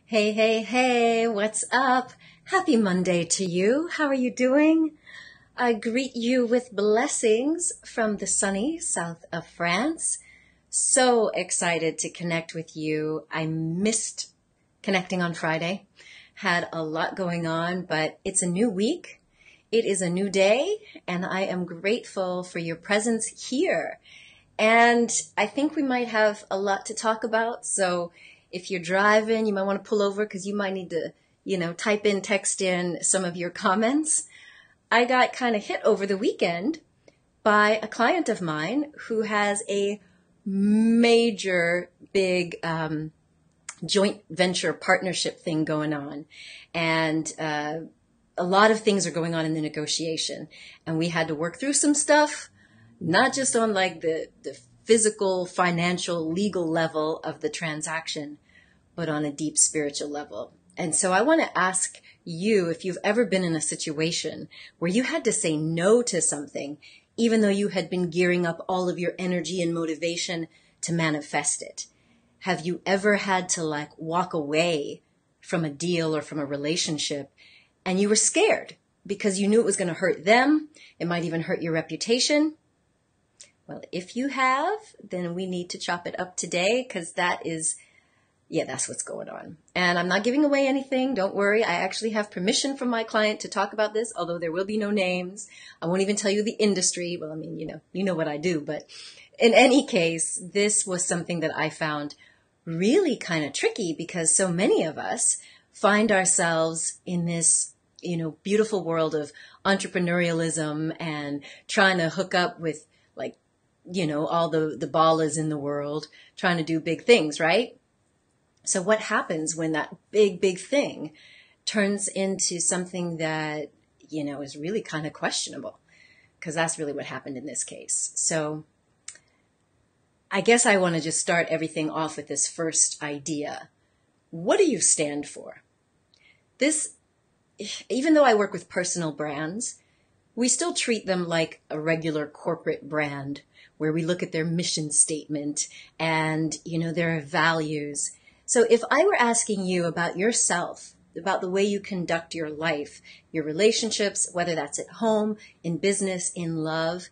Hey, hey, hey, what's up? Happy Monday to you. How are you doing? I greet you with blessings from the sunny south of France. So excited to connect with you. I missed connecting on Friday. Had a lot going on, but it's a new week. It is a new day, and I am grateful for your presence here. And I think we might have a lot to talk about, so if you're driving, you might want to pull over because you might need to, type in, text in some of your comments. I got kind of hit over the weekend by a client of mine who has a major, big joint venture partnership thing going on. And a lot of things are going on in the negotiation. And we had to work through some stuff, not just on like the physical, financial, legal level of the transaction, but on a deep spiritual level. And so I want to ask you if you've ever been in a situation where you had to say no to something, even though you had been gearing up all of your energy and motivation to manifest it. Have you ever had to walk away from a deal or from a relationship and you were scared because you knew it was going to hurt them? It might even hurt your reputation. Well, if you have, then we need to chop it up today because that's what's going on. And I'm not giving away anything. Don't worry. I actually have permission from my client to talk about this, although there will be no names. I won't even tell you the industry. Well, I mean, you know what I do. But in any case, this was something that I found really kind of tricky because so many of us find ourselves in this, beautiful world of entrepreneurialism and trying to hook up with all the ballas in the world, trying to do big things, right? So what happens when that big, big thing turns into something that, is really kind of questionable? Because that's really what happened in this case. So I guess I want to just start everything off with this first idea. What do you stand for? Even though I work with personal brands, we still treat them like a regular corporate brand where we look at their mission statement and, their values. So if I were asking you about yourself, about the way you conduct your life, your relationships, whether that's at home, in business, in love,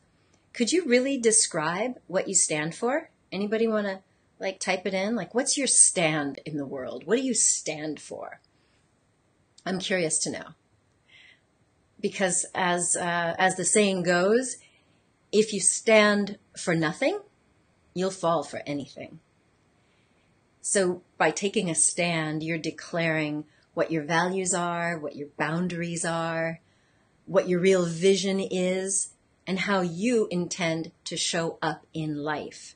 could you really describe what you stand for? Anybody want to type it in? What's your stand in the world? What do you stand for? I'm curious to know. Because as the saying goes, if you stand for nothing, you'll fall for anything. So by taking a stand, you're declaring what your values are, what your boundaries are, what your real vision is, and how you intend to show up in life.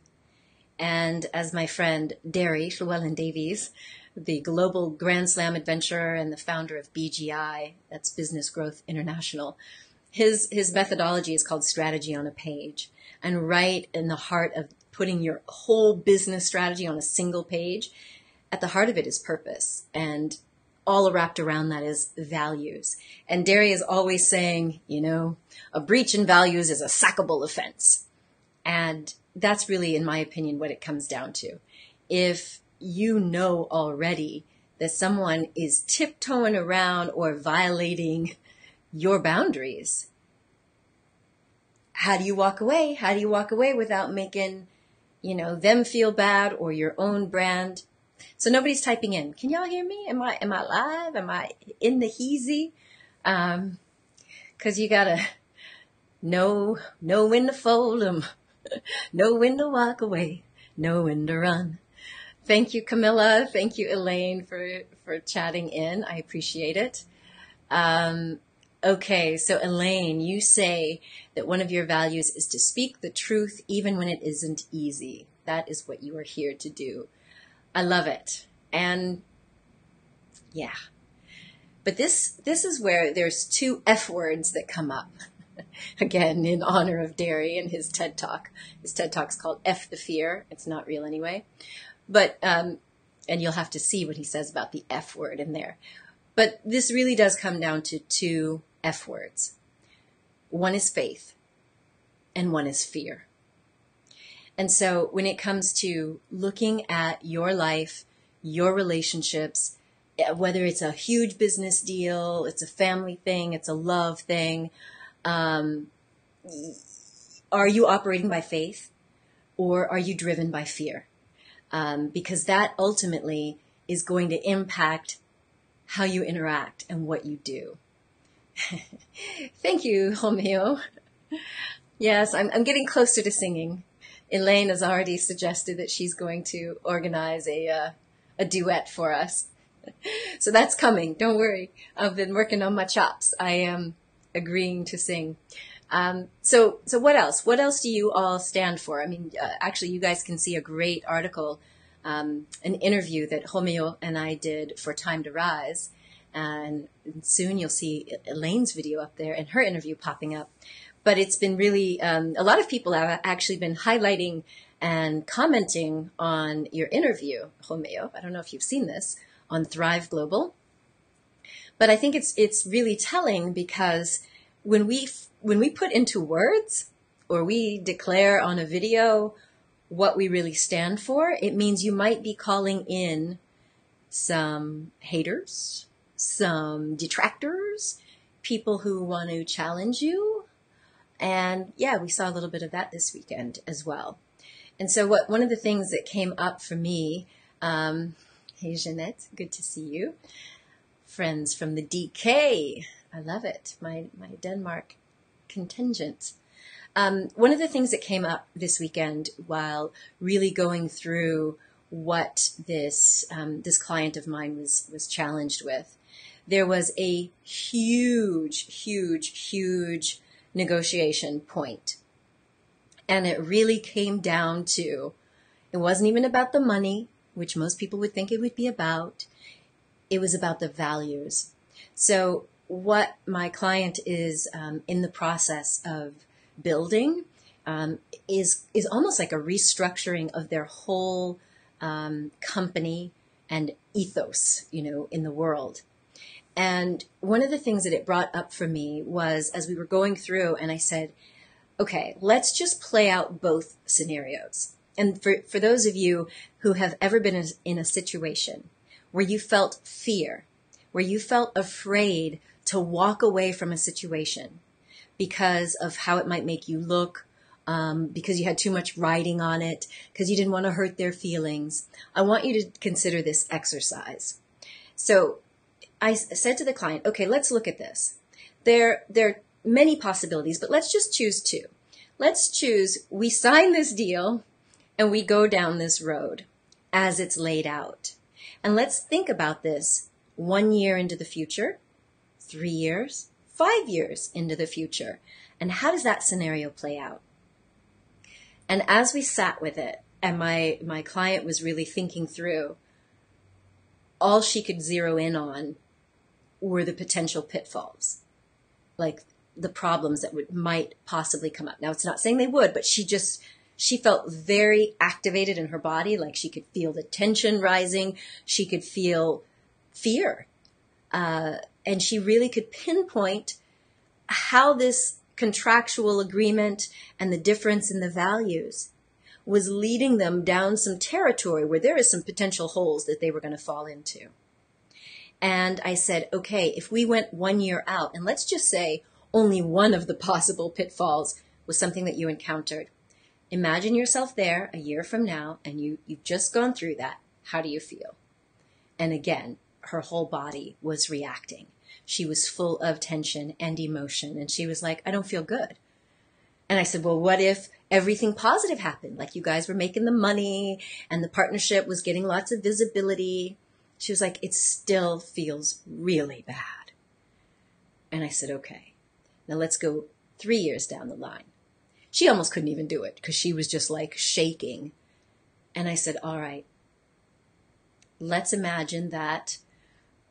And as my friend Derry Llewellyn-Davies, the global Grand Slam adventurer and the founder of BGI, that's Business Growth International, his methodology is called strategy on a page. And right in the heart of putting your whole business strategy on a single page, at the heart of it is purpose. And all wrapped around that is values. And Derry is always saying, a breach in values is a sackable offense. And that's really, in my opinion, what it comes down to. If you know already that someone is tiptoeing around or violating your boundaries, how do you walk away? How do you walk away without making, them feel bad or your own brand? So nobody's typing in. Can y'all hear me? Am I live? Am I in the heezy? 'Cause you gotta know when to fold 'em, know when to walk away, know when to run. Thank you, Camilla. Thank you, Elaine, for chatting in. I appreciate it. Okay, so Elaine, you say that one of your values is to speak the truth even when it isn't easy. That is what you are here to do. I love it. And yeah. But this is where there's two F words that come up. Again, in honor of Derry and his TED Talk. His TED Talk's called F the Fear. It's not real anyway. But, and you'll have to see what he says about the F word in there. But this really does come down to two F words. One is faith and one is fear. And so when it comes to looking at your life, your relationships, whether it's a huge business deal, it's a family thing, it's a love thing, are you operating by faith or are you driven by fear? Because that ultimately is going to impact how you interact and what you do. Thank you, Romeo. Yes, I'm getting closer to singing. Elaine has already suggested that she's going to organize a duet for us. So that's coming. Don't worry. I've been working on my chops. I am agreeing to sing. So what else? What else do you all stand for? I mean, actually, you guys can see a great article, an interview that Romeo and I did for Time to Rise. And soon you'll see Elaine's video up there and her interview popping up. But it's been really, a lot of people have actually been highlighting and commenting on your interview, Romeo. I don't know if you've seen this on Thrive Global. But I think it's really telling because when we put into words or we declare on a video what we really stand for, it means you might be calling in some haters, some detractors, people who want to challenge you. And yeah, we saw a little bit of that this weekend as well. And so one of the things that came up for me, hey Jeanette, good to see you. Friends from the DK, I love it, my Denmark contingent. One of the things that came up this weekend while really going through what this client of mine was challenged with, there was a huge negotiation point. And it really came down to, it wasn't even about the money, which most people would think it would be about. It was about the values. So what my client is in the process of building is almost like a restructuring of their whole company and ethos, in the world. And one of the things that it brought up for me was as we were going through, and I said, okay, let's just play out both scenarios. And for those of you who have ever been in a situation where you felt fear, where you felt afraid to walk away from a situation because of how it might make you look, because you had too much riding on it, because you didn't want to hurt their feelings, I want you to consider this exercise. So I said to the client, okay, let's look at this. There are many possibilities, but let's just choose two. Let's choose, we sign this deal and we go down this road as it's laid out. And let's think about this 1 year into the future, 3 years, 5 years into the future. And how does that scenario play out? And as we sat with it, and my client was really thinking through, all she could zero in on were the potential pitfalls, like the problems that might possibly come up. Now, it's not saying they would, but she felt very activated in her body, like she could feel the tension rising. She could feel fear. And she really could pinpoint how this contractual agreement and the difference in the values was leading them down some territory where there is some potential holes that they were going to fall into. And I said, okay, if we went 1 year out, and let's just say only one of the possible pitfalls was something that you encountered. Imagine yourself there a year from now, and you've just gone through that. How do you feel? And again, her whole body was reacting. She was full of tension and emotion, and she was like, I don't feel good. And I said, well, what if everything positive happened? Like you guys were making the money, and the partnership was getting lots of visibility. She was like, it still feels really bad. And I said, okay, now let's go 3 years down the line. She almost couldn't even do it because she was just like shaking. And I said, all right, let's imagine that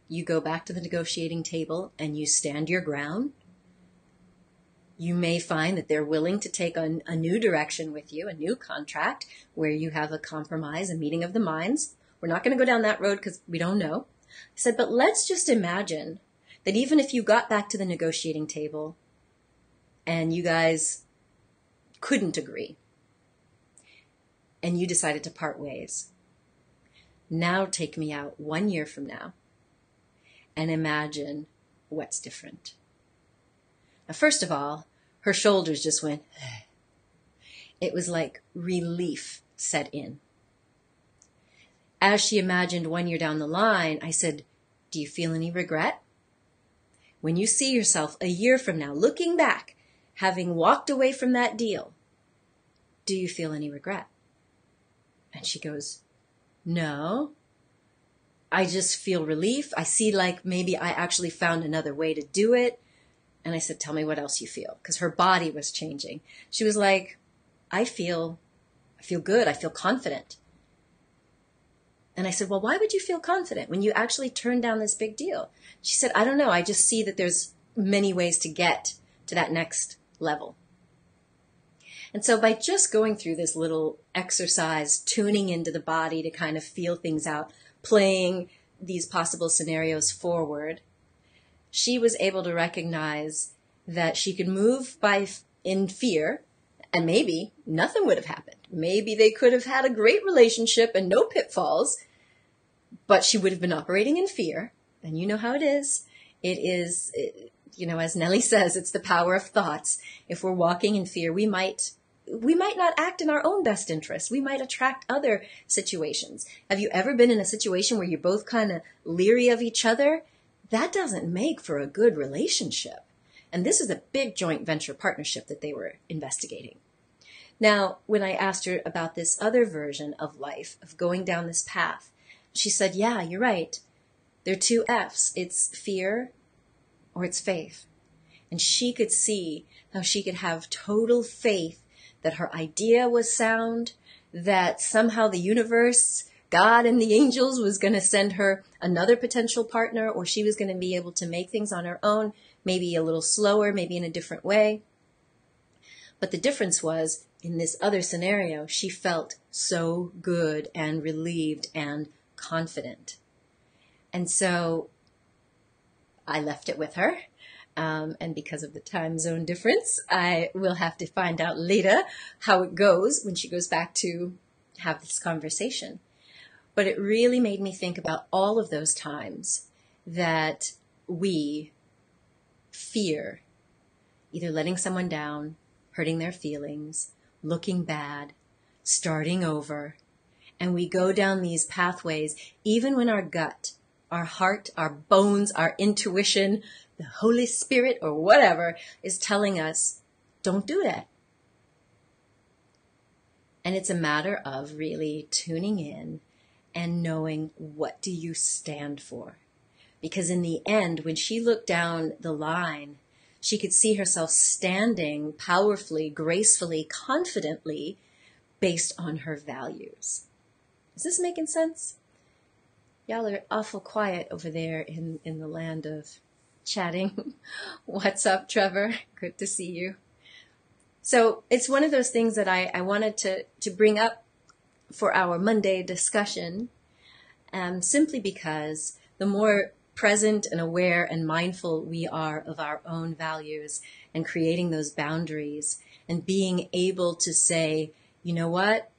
you go back to the negotiating table and you stand your ground. You may find that they're willing to take a new direction with you, a new contract where you have a compromise, a meeting of the minds. We're not going to go down that road because we don't know. I said, but let's just imagine that even if you got back to the negotiating table and you guys couldn't agree and you decided to part ways. Now take me out 1 year from now and imagine what's different. Now, first of all, her shoulders just went, it was like relief set in. As she imagined 1 year down the line, I said, do you feel any regret? When you see yourself a year from now, looking back, having walked away from that deal, do you feel any regret? And she goes, no, I just feel relief. I see like maybe I actually found another way to do it. And I said, tell me what else you feel. Because her body was changing. She was like, I feel good. I feel confident. And I said, well, why would you feel confident when you actually turned down this big deal? She said, I don't know. I just see that there's many ways to get to that next level. And so by just going through this little exercise, tuning into the body to kind of feel things out, playing these possible scenarios forward, she was able to recognize that she could move in fear, and maybe nothing would have happened. Maybe they could have had a great relationship and no pitfalls, but she would have been operating in fear. And you know how it is. It is, as Nellie says, it's the power of thoughts. If we're walking in fear, we might not act in our own best interest. We might attract other situations. Have you ever been in a situation where you're both kind of leery of each other? That doesn't make for a good relationship. And this is a big joint venture partnership that they were investigating. Now, when I asked her about this other version of life, of going down this path, she said, yeah, you're right. There are two F's. It's fear or it's faith. And she could see how she could have total faith that her idea was sound, that somehow the universe, God and the angels was going to send her another potential partner, or she was going to be able to make things on her own, maybe a little slower, maybe in a different way. But the difference was, in this other scenario, she felt so good and relieved and confident. And so I left it with her. And because of the time zone difference, I will have to find out later how it goes when she goes back to have this conversation. But it really made me think about all of those times that we fear either letting someone down, hurting their feelings, looking bad, starting over. And we go down these pathways, even when our gut, our heart, our bones, our intuition, the Holy Spirit or whatever is telling us, don't do that. And it's a matter of really tuning in and knowing, what do you stand for? Because in the end, when she looked down the line, she could see herself standing powerfully, gracefully, confidently based on her values. Is this making sense? Y'all are awful quiet over there in the land of chatting. What's up, Trevor? Good to see you. So it's one of those things that I wanted to bring up for our Monday discussion, simply because the more present and aware and mindful we are of our own values and creating those boundaries and being able to say, you know what,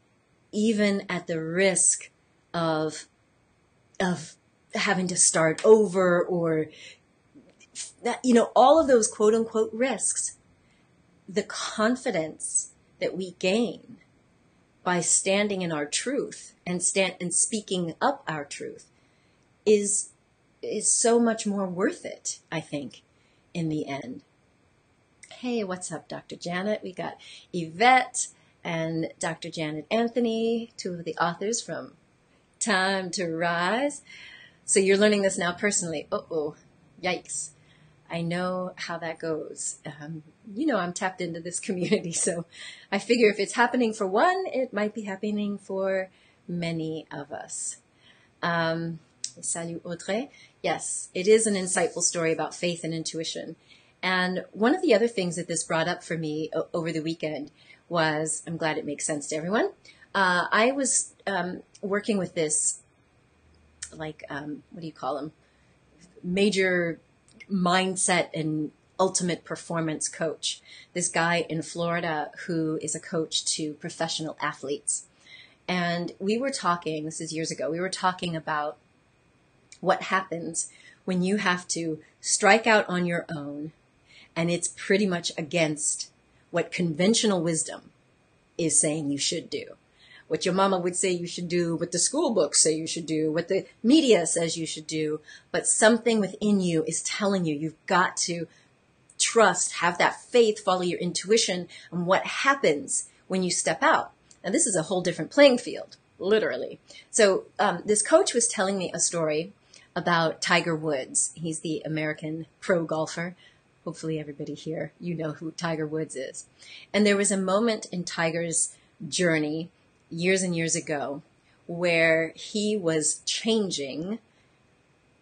even at the risk of having to start over or all of those quote unquote risks, the confidence that we gain by standing in our truth and speaking up our truth is so much more worth it, I think, in the end. Hey, what's up, Dr. Janet? We got Yvette and Dr. Janet Anthony, two of the authors from Time to Rise. So you're learning this now personally. Uh-oh, yikes. I know how that goes. I'm tapped into this community, so I figure if it's happening for one, it might be happening for many of us. Salut, Audrey. Yes, it is an insightful story about faith and intuition. And one of the other things that this brought up for me over the weekend was, I'm glad it makes sense to everyone. I was working with this, what do you call them? Major mindset and ultimate performance coach. This guy in Florida who is a coach to professional athletes. And we were talking, this is years ago, we were talking about what happens when you have to strike out on your own, and it's pretty much against what conventional wisdom is saying you should do. What your mama would say you should do, what the school books say you should do, what the media says you should do, but something within you is telling you you've got to trust, have that faith, follow your intuition, and what happens when you step out. And this is a whole different playing field, literally. So this coach was telling me a story about Tiger Woods. He's the American pro golfer. Hopefully everybody here, you know who Tiger Woods is. And there was a moment in Tiger's journey years and years ago where he was changing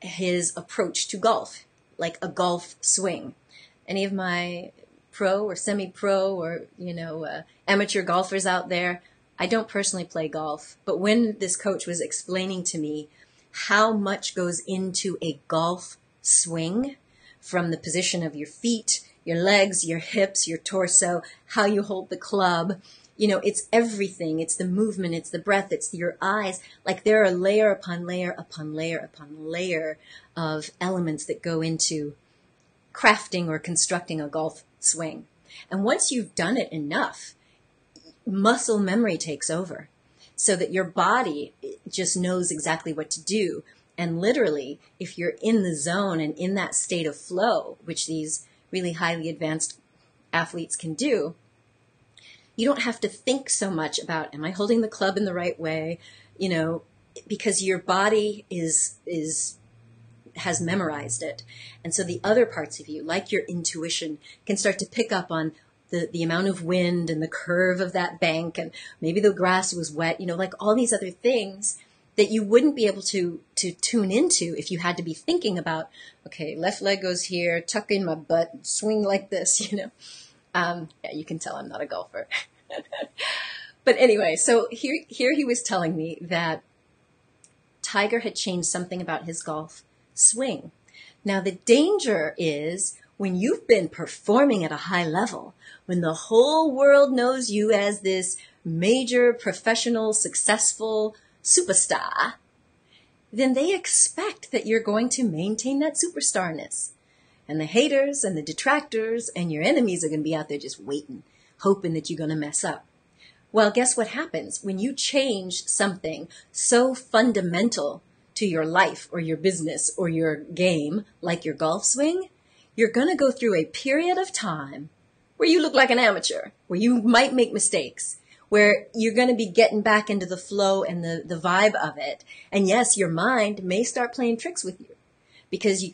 his approach to golf, like a golf swing. Any of my pro or semi-pro or, amateur golfers out there, I don't personally play golf, but when this coach was explaining to me how much goes into a golf swing, from the position of your feet, your legs, your hips, your torso, how you hold the club, it's everything. It's the movement, it's the breath, it's your eyes. Like there are layer upon layer upon layer upon layer of elements that go into crafting or constructing a golf swing. And once you've done it enough, muscle memory takes over so that your body just knows exactly what to do. And literally, if you're in the zone and in that state of flow, which these really highly advanced athletes can do, you don't have to think so much about, am I holding the club in the right way? Because your body has memorized it. And so the other parts of you, like your intuition, can start to pick up on the amount of wind and the curve of that bank, and maybe the grass was wet, like all these other things that you wouldn't be able to tune into if you had to be thinking about, okay, left leg goes here, tuck in my butt, swing like this, Yeah, you can tell I'm not a golfer. But anyway, so here he was telling me that Tiger had changed something about his golf swing. Now, the danger is when you've been performing at a high level, when the whole world knows you as this major, professional, successful superstar, then they expect that you're going to maintain that superstarness. And the haters and the detractors and your enemies are going to be out there just waiting, hoping that you're going to mess up. Well, guess what happens when you change something so fundamental to your life or your business or your game, like your golf swing? You're going to go through a period of time where you look like an amateur, where you might make mistakes, where you're going to be getting back into the flow and the vibe of it. And yes, your mind may start playing tricks with you because you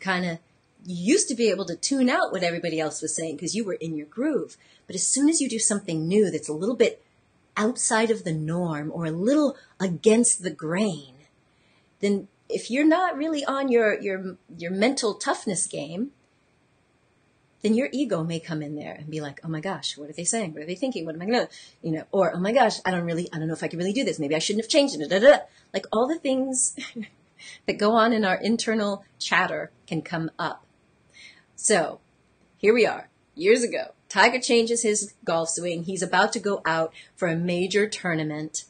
used to be able to tune out what everybody else was saying because you were in your groove. But as soon as you do something new that's a little bit outside of the norm or a little against the grain, then if you're not really on your mental toughness game, then your ego may come in there and be like, oh my gosh, what are they saying? What are they thinking? What am I going to, or, oh my gosh, I don't know if I can really do this. Maybe I shouldn't have changed it. Da, da, da. Like all the things that go on in our internal chatter can come up. So here we are, years ago. Tiger changes his golf swing. He's about to go out for a major tournament.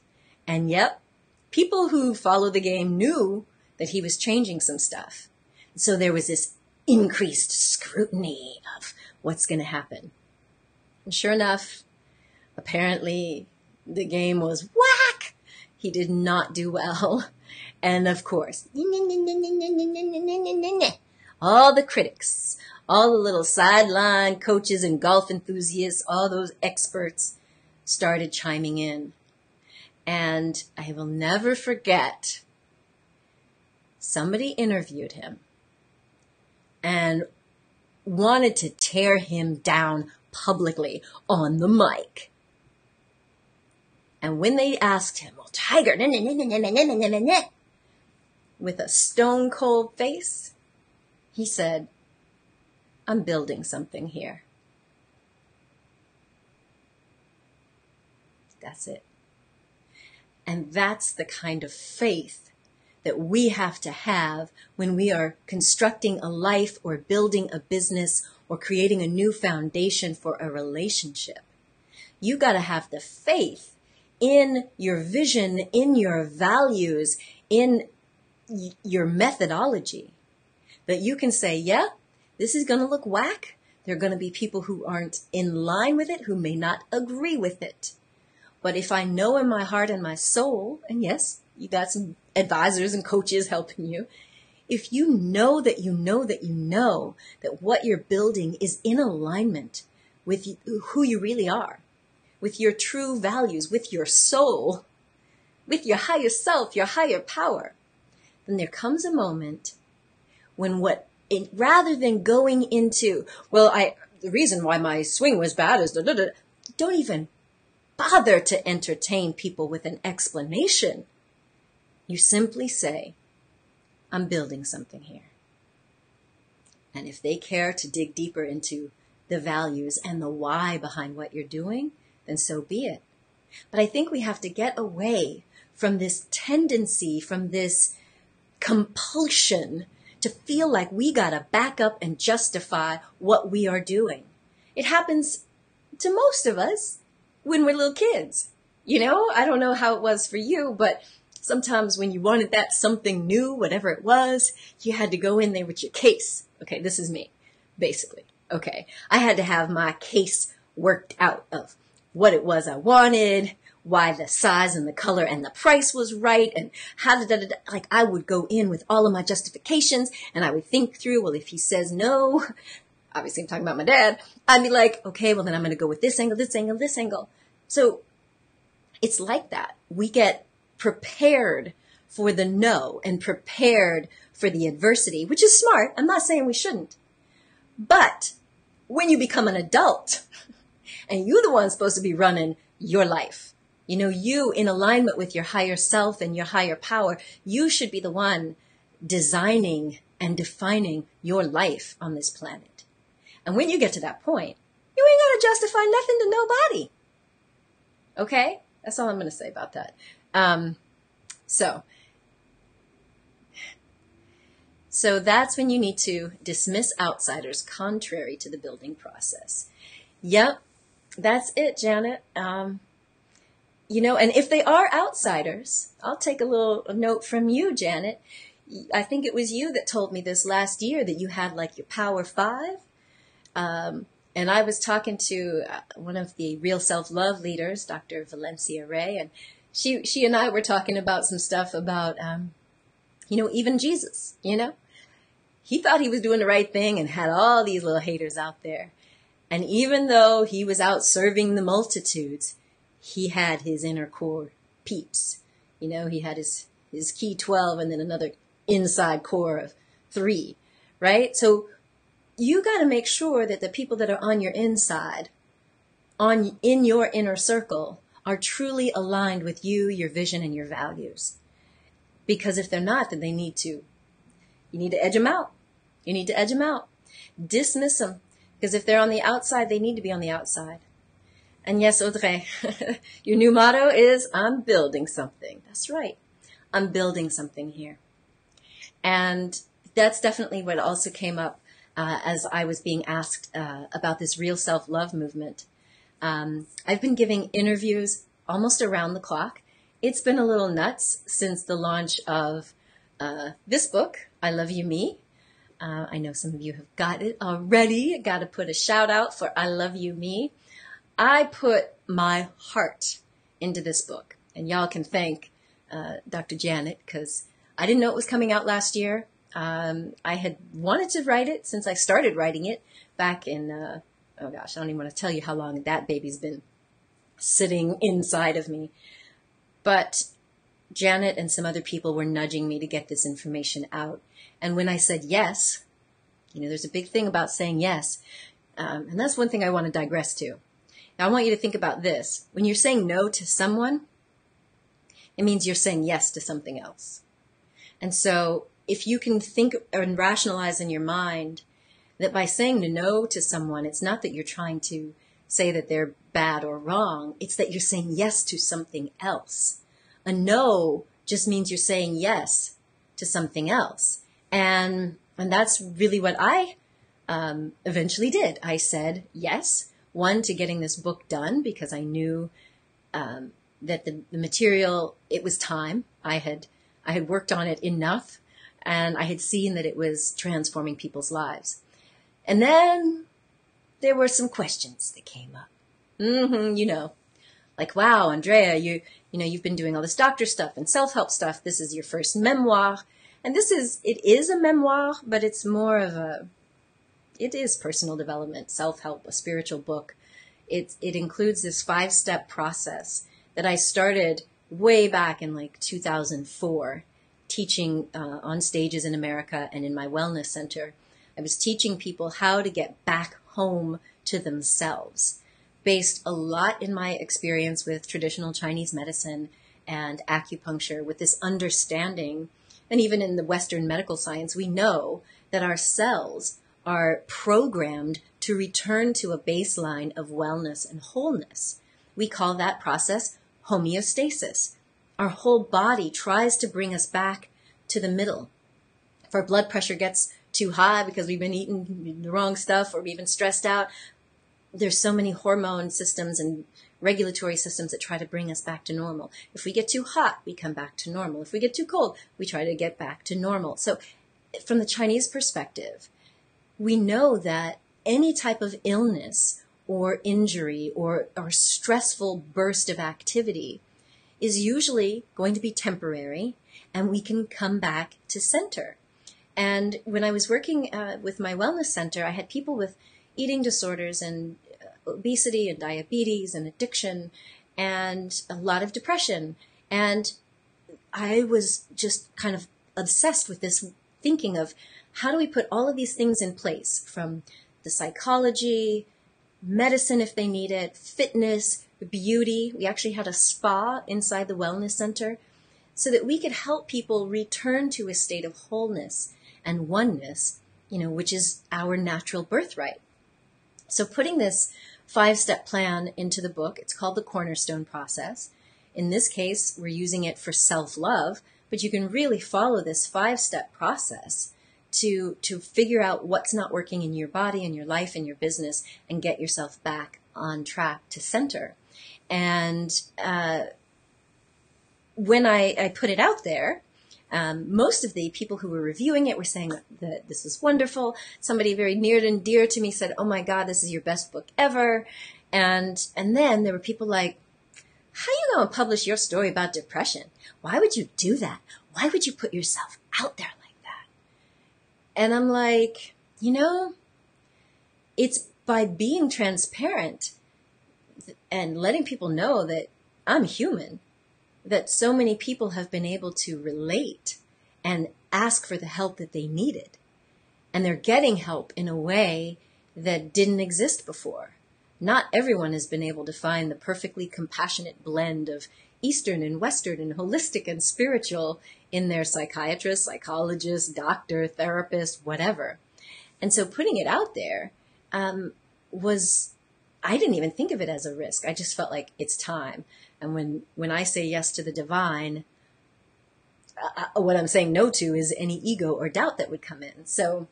And yep, people who follow the game knew that he was changing some stuff. So there was this increased scrutiny of what's going to happen. And sure enough, apparently the game was whack. He did not do well. And of course, all the critics, all the little sideline coaches and golf enthusiasts, all those experts started chiming in. And I will never forget, somebody interviewed him and wanted to tear him down publicly on the mic. And when they asked him, well, Tiger, with a stone cold face, he said, I'm building something here. That's it. And that's the kind of faith that we have to have when we are constructing a life or building a business or creating a new foundation for a relationship. You got to have the faith in your vision, in your values, in your methodology. that you can say, yeah, this is going to look whack. There are going to be people who aren't in line with it, who may not agree with it. But if I know in my heart and my soul, and yes, you got some advisors and coaches helping you, if you know that you know that you know that what you're building is in alignment with who you really are, with your true values, with your soul, with your higher self, your higher power, then there comes a moment when rather than going into, the reason why my swing was bad is don't even bother to entertain people with an explanation. You simply say, I'm building something here. And if they care to dig deeper into the values and the why behind what you're doing, then so be it. But I think we have to get away from this tendency, from this compulsion to feel like we gotta back up and justify what we are doing. It happens to most of us when we're little kids. You know, I don't know how it was for you, but sometimes when you wanted that something new, whatever it was, you had to go in there with your case. Okay, this is me, basically. Okay, I had to have my case worked out of what it was I wanted, why the size and the color and the price was right, and like I would go in with all of my justifications, and I would think through, well, if he says no, obviously I'm talking about my dad, I'd be like, okay, well then I'm going to go with this angle, this angle, this angle. So it's like that. We get prepared for the no and prepared for the adversity, which is smart. I'm not saying we shouldn't. But when you become an adult and you're the one supposed to be running your life, you know, you in alignment with your higher self and your higher power, you should be the one designing and defining your life on this planet. And when you get to that point, you ain't got to justify nothing to nobody. Okay? That's all I'm going to say about that. So that's when you need to dismiss outsiders contrary to the building process. Yep, that's it, Janet. You know, and if they are outsiders, I'll take a note from you, Janet. I think it was you that told me this last year that you had like your Power 5. And I was talking to one of the Real Self-Love leaders, Dr. Valencia Ray, and she and I were talking about some stuff about, you know, even Jesus, you know. He thought he was doing the right thing and had all these little haters out there. And even though he was out serving the multitudes, he had his inner core peeps. You know, he had his key 12 and then another inside core of 3, right? So you got to make sure that the people that are on your inside, in your inner circle, are truly aligned with you, your vision, and your values. Because if they're not, then you need to edge them out. You need to edge them out. Dismiss them. Because if they're on the outside, they need to be on the outside. And yes, Audrey, your new motto is, I'm building something. That's right. I'm building something here. And that's definitely what also came up as I was being asked about this Real Self-Love movement. I've been giving interviews almost around the clock. It's been a little nuts since the launch of this book, I Love You Me. I know some of you have got it already. Got to put a shout out for I Love You Me. I put my heart into this book. And y'all can thank Dr. Janet, because I didn't know it was coming out last year. I had wanted to write it since I started writing it back in, oh gosh, I don't even want to tell you how long that baby's been sitting inside of me. But Janet and some other people were nudging me to get this information out. And when I said yes, you know, there's a big thing about saying yes. And that's one thing I want to digress to. Now, I want you to think about this. When you're saying no to someone, it means you're saying yes to something else. And so if you can think and rationalize in your mind that by saying no to someone, it's not that you're trying to say that they're bad or wrong. It's that you're saying yes to something else. A no just means you're saying yes to something else. And that's really what I eventually did. I said yes, one, to getting this book done, because I knew that the material, it was time. I had worked on it enough. And I had seen that it was transforming people's lives. And then there were some questions that came up. Like, wow, Andrea, you've been doing all this doctor stuff and self-help stuff. This is your first memoir. And it is a memoir, but it's more of it is personal development, self-help, a spiritual book. It includes this 5-step process that I started way back in like 2004, teaching on stages in America and in my wellness center. I was teaching people how to get back home to themselves, based a lot in my experience with traditional Chinese medicine and acupuncture, with this understanding. And even in the Western medical science, we know that our cells are programmed to return to a baseline of wellness and wholeness. We call that process homeostasis. Our whole body tries to bring us back to the middle. If our blood pressure gets too high because we've been eating the wrong stuff or we've been stressed out, there's so many hormone systems and regulatory systems that try to bring us back to normal. If we get too hot, we come back to normal. If we get too cold, we try to get back to normal. So from the Chinese perspective, we know that any type of illness or injury or stressful burst of activity is usually going to be temporary, and we can come back to center. And when I was working with my wellness center, I had people with eating disorders and obesity and diabetes and addiction and a lot of depression. And I was just kind of obsessed with this thinking of how do we put all of these things in place, from the psychology, medicine if they need it, fitness, beauty. We actually had a spa inside the wellness center so that we could help people return to a state of wholeness and oneness, which is our natural birthright. So putting this 5-step plan into the book, it's called the cornerstone process. In this case, we're using it for self-love, but you can really follow this 5-step process to figure out what's not working in your body and your life and your business and get yourself back on track to center. And when I put it out there, most of the people who were reviewing it were saying that this is wonderful. Somebody very near and dear to me said, "Oh my God, this is your best book ever." And then there were people like, "How are you going to publish your story about depression? Why would you do that? Why would you put yourself out there like that?" And I'm like, it's by being transparent and letting people know that I'm human, that so many people have been able to relate and ask for the help that they needed. And they're getting help in a way that didn't exist before. Not everyone has been able to find the perfectly compassionate blend of Eastern and Western and holistic and spiritual in their psychiatrist, psychologist, doctor, therapist, whatever. And so putting it out there I didn't even think of it as a risk. I just felt like it's time. And when I say yes to the divine, what I'm saying no to is any ego or doubt that would come in. So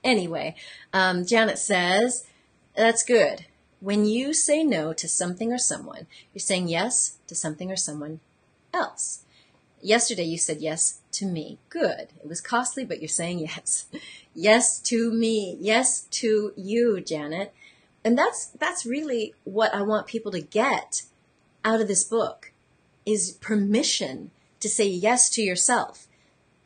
anyway, Janet says, that's good. When you say no to something or someone, you're saying yes to something or someone else. Yesterday you said yes to me. Good. It was costly, but you're saying yes. Yes to me. Yes to you, Janet. And that's really what I want people to get out of this book, is permission to say yes to yourself,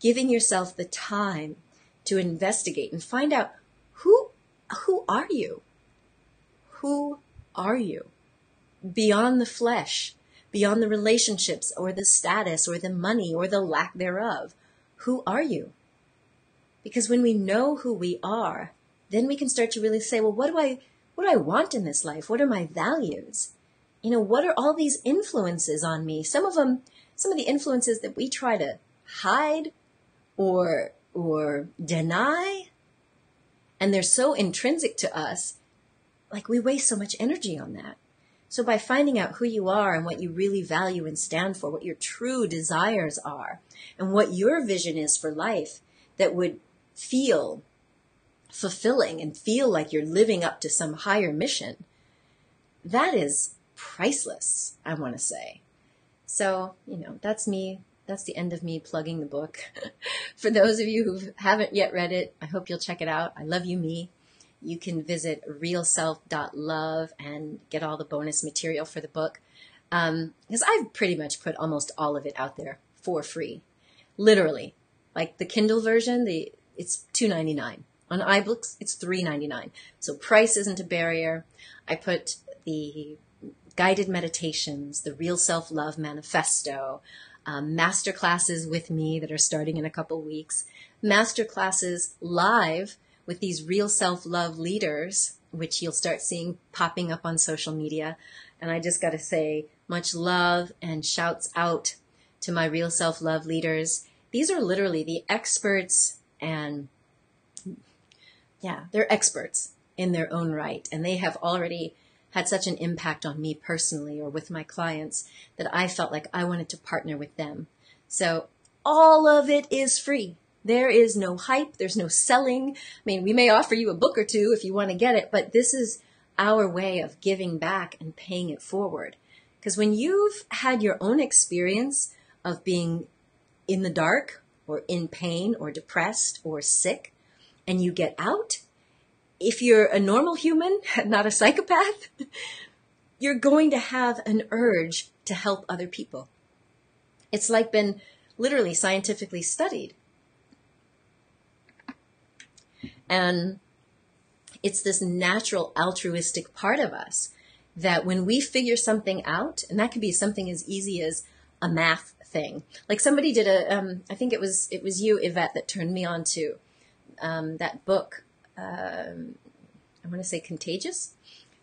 giving yourself the time to investigate and find out who are you? Who are you? Beyond the flesh, beyond the relationships or the status or the money or the lack thereof. Who are you? Because when we know who we are, then we can start to really say, well, what do I want in this life? What are my values? What are all these influences on me? Some of the influences that we try to hide or deny, and they're so intrinsic to us, like we waste so much energy on that. So by finding out who you are and what you really value and stand for, what your true desires are, and what your vision is for life that would feel fulfilling and feel like you're living up to some higher mission, that is priceless, I want to say. So, that's me that's the end of me plugging the book. For those of you who haven't yet read it, I hope you'll check it out. I love you, me. You can visit realself.love and get all the bonus material for the book. Because I've pretty much put almost all of it out there for free. Literally. Like the Kindle version, it's $2.99. On iBooks, it's $3.99. So price isn't a barrier. I put the guided meditations, the Real Self-Love Manifesto, master classes with me that are starting in a couple weeks, master classes live with these Real Self-Love leaders, which you'll start seeing popping up on social media. And I just got to say, much love and shouts out to my Real Self-Love leaders. These are literally the experts, and yeah, they're experts in their own right. And they have already had such an impact on me personally or with my clients that I felt like I wanted to partner with them. So all of it is free. There is no hype. There's no selling. I mean, we may offer you a book or two if you want to get it, but this is our way of giving back and paying it forward. Because when you've had your own experience of being in the dark or in pain or depressed or sick, and you get out, if you're a normal human, not a psychopath, you're going to have an urge to help other people. It's like been literally scientifically studied. And it's this natural altruistic part of us that when we figure something out, and that could be something as easy as a math thing. Like somebody did I think it was you, Yvette, that turned me on to that book. I want to say Contagious.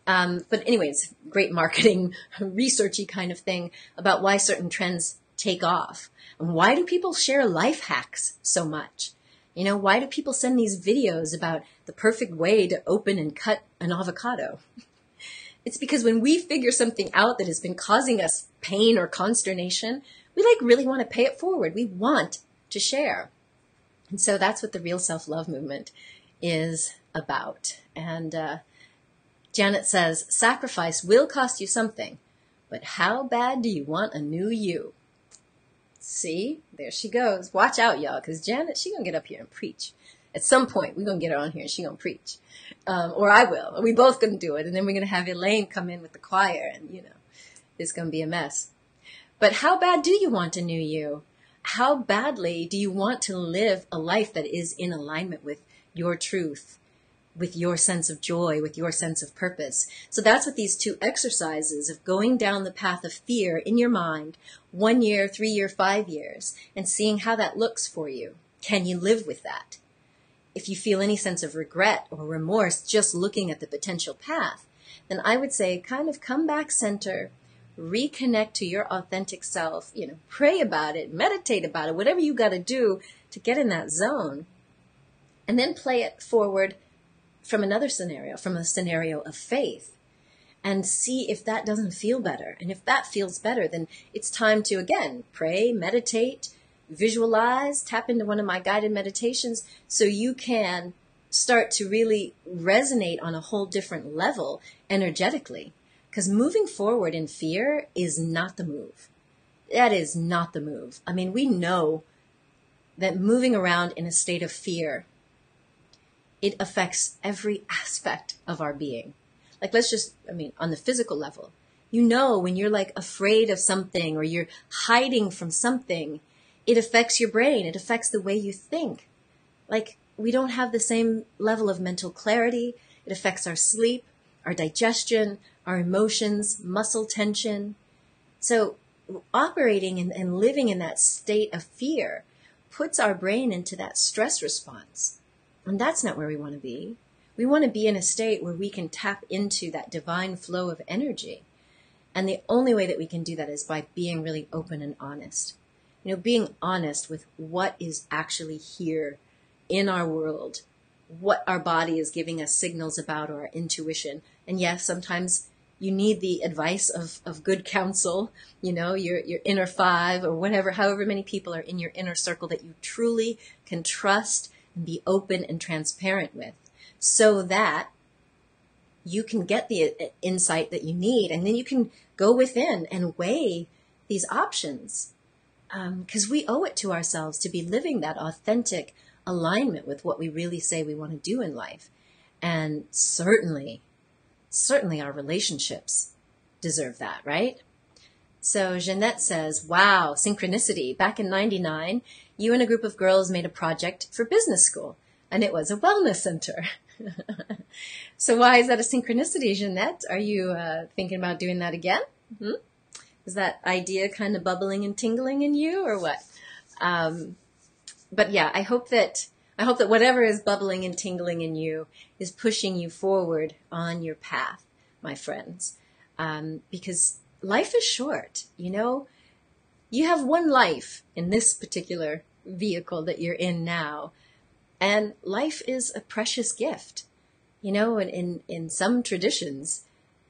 But anyways, great marketing, researchy kind of thing about why certain trends take off. And why do people share life hacks so much? You know, why do people send these videos about the perfect way to open and cut an avocado? It's because when we figure something out that has been causing us pain or consternation, we really want to pay it forward. We want to share. And so that's what the Real Self-Love movement is about. And Janet says, sacrifice will cost you something, but how bad do you want a new you? See, there she goes. Watch out, y'all, because Janet, she gonna get up here and preach. At some point, we're gonna get her on here and she gonna preach. Or I will. Or we both gonna do it. And then we're gonna have Elaine come in with the choir and, it's gonna be a mess. But how bad do you want a new you? How badly do you want to live a life that is in alignment with your truth, with your sense of joy, with your sense of purpose? So that's what these two exercises of going down the path of fear in your mind, 1 year, 3 year, 5 years, and seeing how that looks for you. Can you live with that? If you feel any sense of regret or remorse just looking at the potential path, then I would say kind of come back center, reconnect to your authentic self, pray about it, meditate about it, whatever you got to do to get in that zone, and then play it forward from another scenario, from a scenario of faith, and see if that doesn't feel better. And if that feels better, then it's time to, again, pray, meditate, visualize, tap into one of my guided meditations so you can start to really resonate on a whole different level energetically. Because moving forward in fear is not the move. That is not the move. I mean, we know that moving around in a state of fear, it affects every aspect of our being. On the physical level, when you're afraid of something or you're hiding from something, it affects your brain. It affects the way you think. We don't have the same level of mental clarity. It affects our sleep, our digestion, our emotions, muscle tension. So operating and living in that state of fear puts our brain into that stress response. And that's not where we want to be. We want to be in a state where we can tap into that divine flow of energy. And the only way that we can do that is by being really open and honest. Being honest with what is actually here in our world, what our body is giving us signals about, or our intuition. And yes, sometimes you need the advice of good counsel, your inner five or whatever, however many people are in your inner circle that you truly can trust and be open and transparent with, so that you can get the insight that you need. And then you can go within and weigh these options. because we owe it to ourselves to be living that authentic alignment with what we really say we want to do in life. And certainly our relationships deserve that, right? So Jeanette says, wow, synchronicity. Back in '99, you and a group of girls made a project for business school, and it was a wellness center. So why is that a synchronicity, Jeanette? Are you thinking about doing that again? Is that idea kind of bubbling and tingling in you, or what? But yeah, I hope that whatever is bubbling and tingling in you is pushing you forward on your path, my friends. Because life is short, you know? You have one life in this particular vehicle that you're in now, and life is a precious gift. You know, and in some traditions,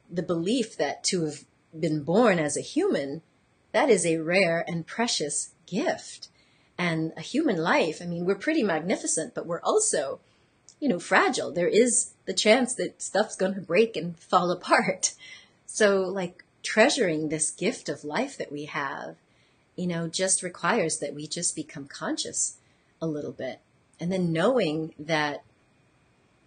the belief that to have been born as a human, that is a rare and precious gift. And a human life, I mean, we're pretty magnificent, but we're also, you know, fragile. There is the chance that stuff's going to break and fall apart. So like treasuring this gift of life that we have, you know, just requires that we just become conscious a little bit. And then knowing that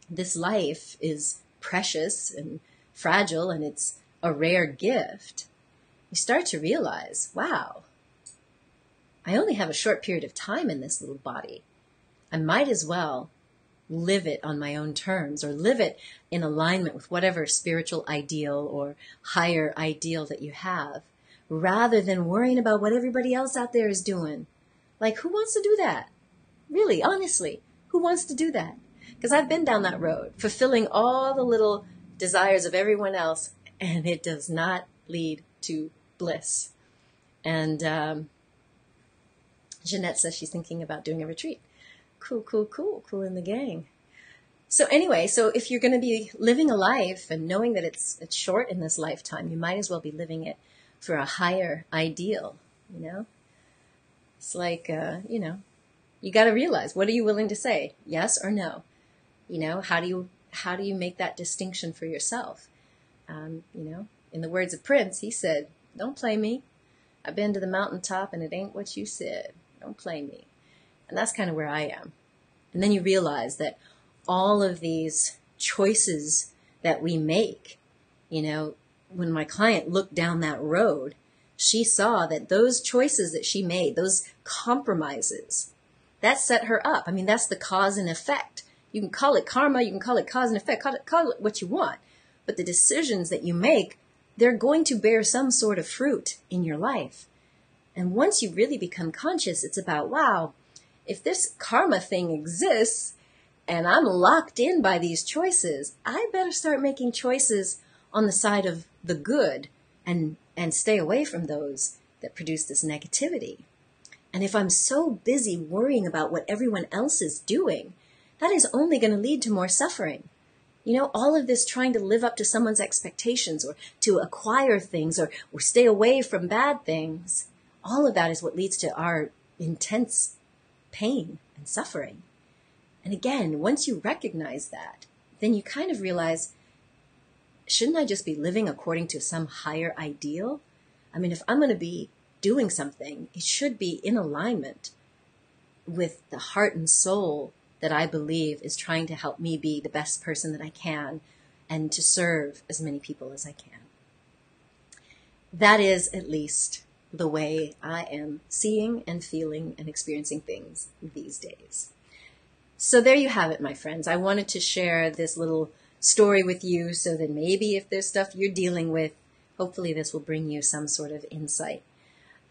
this life is precious and fragile and it's a rare gift, you start to realize, wow, I only have a short period of time in this little body. I might as well live it on my own terms, or live it in alignment with whatever spiritual ideal or higher ideal that you have, rather than worrying about what everybody else out there is doing. Like, who wants to do that? Really, honestly, who wants to do that? Because I've been down that road, fulfilling all the little desires of everyone else, and it does not lead to bliss. And Jeanette says she's thinking about doing a retreat. Cool in the gang. So anyway, so if you're going to be living a life and knowing that it's short in this lifetime, you might as well be living it for a higher ideal, you know? It's like, you know, you got to realize, what are you willing to say? Yes or no? You know, how do you make that distinction for yourself? You know, in the words of Prince, he said, don't play me. I've been to the mountaintop and it ain't what you said. Don't play me. And that's kind of where I am. And then you realize that all of these choices that we make, you know, when my client looked down that road, she saw that those choices that she made, those compromises, that set her up. I mean, that's the cause and effect. You can call it karma, you can call it cause and effect, call it what you want. But the decisions that you make, they're going to bear some sort of fruit in your life. And once you really become conscious, it's about, wow, if this karma thing exists and I'm locked in by these choices, I better start making choices on the side of the good and stay away from those that produce this negativity. And if I'm so busy worrying about what everyone else is doing, that is only going to lead to more suffering. You know, all of this trying to live up to someone's expectations or to acquire things or stay away from bad things, all of that is what leads to our intense pain and suffering. And again, once you recognize that, then you kind of realize, shouldn't I just be living according to some higher ideal? I mean, if I'm going to be doing something, it should be in alignment with the heart and soul that I believe is trying to help me be the best person that I can and to serve as many people as I can. That is at least the way I am seeing and feeling and experiencing things these days. So there you have it, my friends. I wanted to share this little story with you so that maybe if there's stuff you're dealing with, hopefully this will bring you some sort of insight.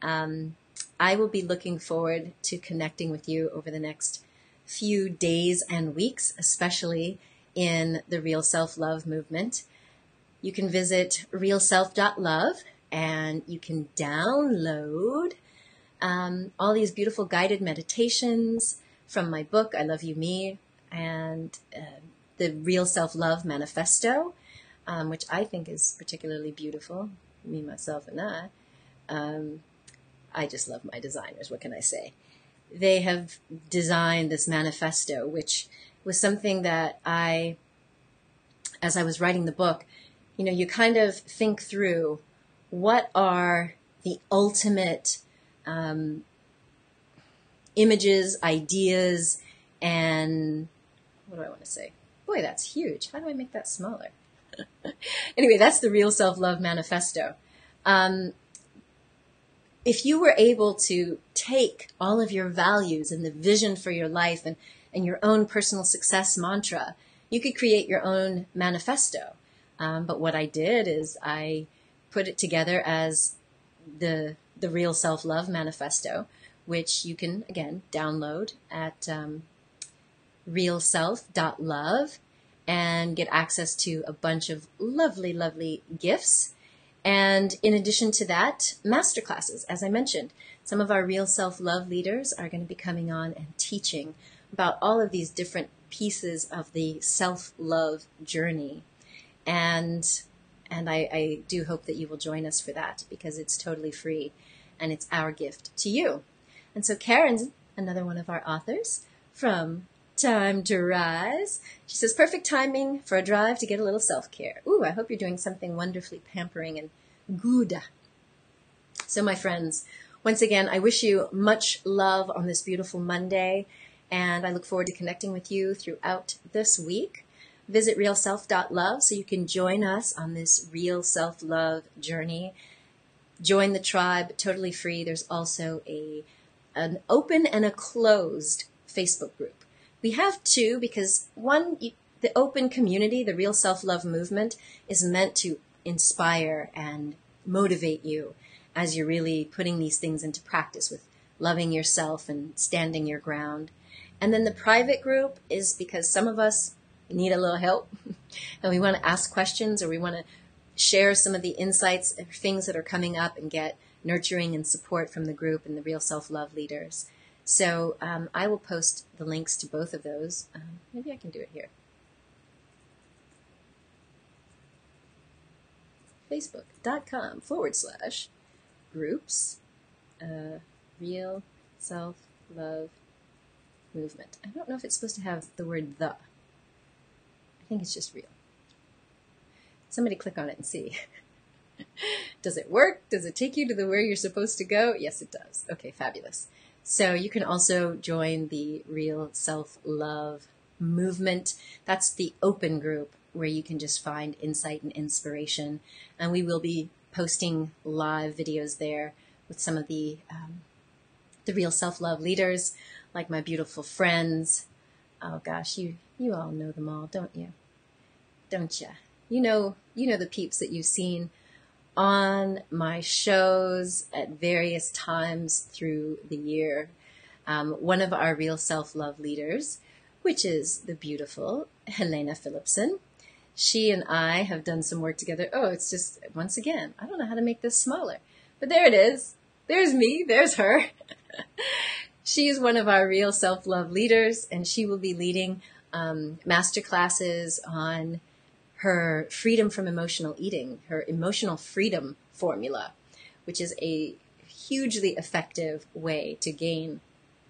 I will be looking forward to connecting with you over the next few days and weeks, especially in the Real Self-Love movement. You can visit realself.love and you can download all these beautiful guided meditations from my book, I Love You Me, and the Real Self-Love Manifesto, which I think is particularly beautiful, me, myself, and I just love my designers. What can I say? They have designed this manifesto, which was something that as I was writing the book, you know, you kind of think through what are the ultimate images, ideas, and what do I want to say? Boy, that's huge. How do I make that smaller? Anyway, that's the Real Self-Love Manifesto. If you were able to take all of your values and the vision for your life and your own personal success mantra, you could create your own manifesto. But what I did is I put it together as the Real Self-Love Manifesto, which you can, again, download at realself.love and get access to a bunch of lovely, lovely gifts. And in addition to that, masterclasses. As I mentioned, some of our Real Self-Love leaders are going to be coming on and teaching about all of these different pieces of the self-love journey. And I do hope that you will join us for that, because it's totally free and it's our gift to you. And so Karen's another one of our authors from Time to Rise. She says, perfect timing for a drive to get a little self-care. Ooh, I hope you're doing something wonderfully pampering and good. So my friends, once again, I wish you much love on this beautiful Monday, and I look forward to connecting with you throughout this week. Visit realself.love so you can join us on this real self-love journey. Join the tribe, totally free. There's also an open and a closed Facebook group. We have two, because one, the open community, the Real Self-Love movement, is meant to inspire and motivate you as you're really putting these things into practice with loving yourself and standing your ground. And then the private group is because some of us need a little help and we want to ask questions, or we want to share some of the insights or things that are coming up and get nurturing and support from the group and the Real Self-Love leaders. So I will post the links to both of those. Maybe I can do it here. Facebook.com/groups, Real Self-Love Movement. I don't know if it's supposed to have the word the. I think it's just real. Somebody click on it and see. Does it work? Does it take you to where you're supposed to go? Yes, it does. Okay, fabulous. So you can also join the Real Self-Love Movement. That's the open group where you can just find insight and inspiration. And we will be posting live videos there with some of the Real Self-Love leaders, like my beautiful friends. Oh gosh, you all know them all, don't you? Don't you? You know the peeps that you've seen on my shows at various times through the year. One of our Real Self-Love leaders, which is the beautiful Helena Philipson. She and I have done some work together. Oh, it's just, once again, I don't know how to make this smaller. But there it is. There's me. There's her. She is one of our Real Self-Love leaders, and she will be leading masterclasses on her freedom from emotional eating, her emotional freedom formula, which is a hugely effective way to gain,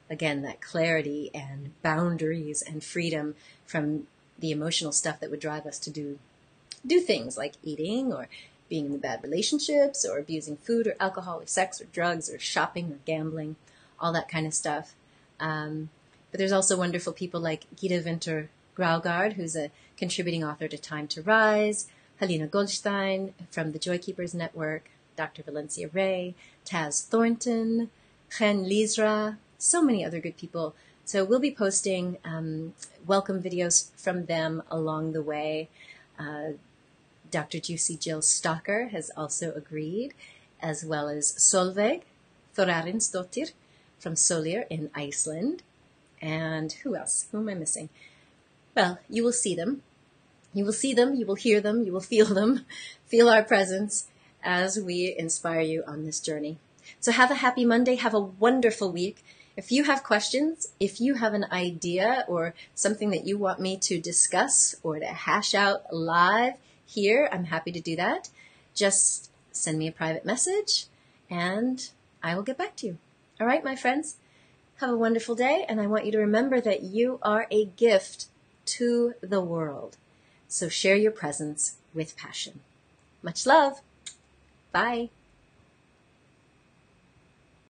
again, that clarity and boundaries and freedom from the emotional stuff that would drive us to do things like eating, or being in the bad relationships, or abusing food or alcohol or sex or drugs or shopping or gambling, all that kind of stuff. But there's also wonderful people like Gita Winter Graugard, who's a contributing author to Time to Rise, Helena Goldstein from the Joy Keepers Network, Dr. Valencia Ray, Taz Thornton, Chen Lizra, so many other good people. So we'll be posting welcome videos from them along the way. Dr. Juicy Jill Stalker has also agreed, as well as Solveig Thorarinsdottir from Solir in Iceland. And who else? Who am I missing? Well, you will see them. You will see them, you will hear them, you will feel them, feel our presence as we inspire you on this journey. So have a happy Monday, have a wonderful week. If you have questions, if you have an idea or something that you want me to discuss or to hash out live here, I'm happy to do that. Just send me a private message and I will get back to you. All right, my friends, have a wonderful day. And I want you to remember that you are a gift to the world. So share your presence with passion. Much love. Bye.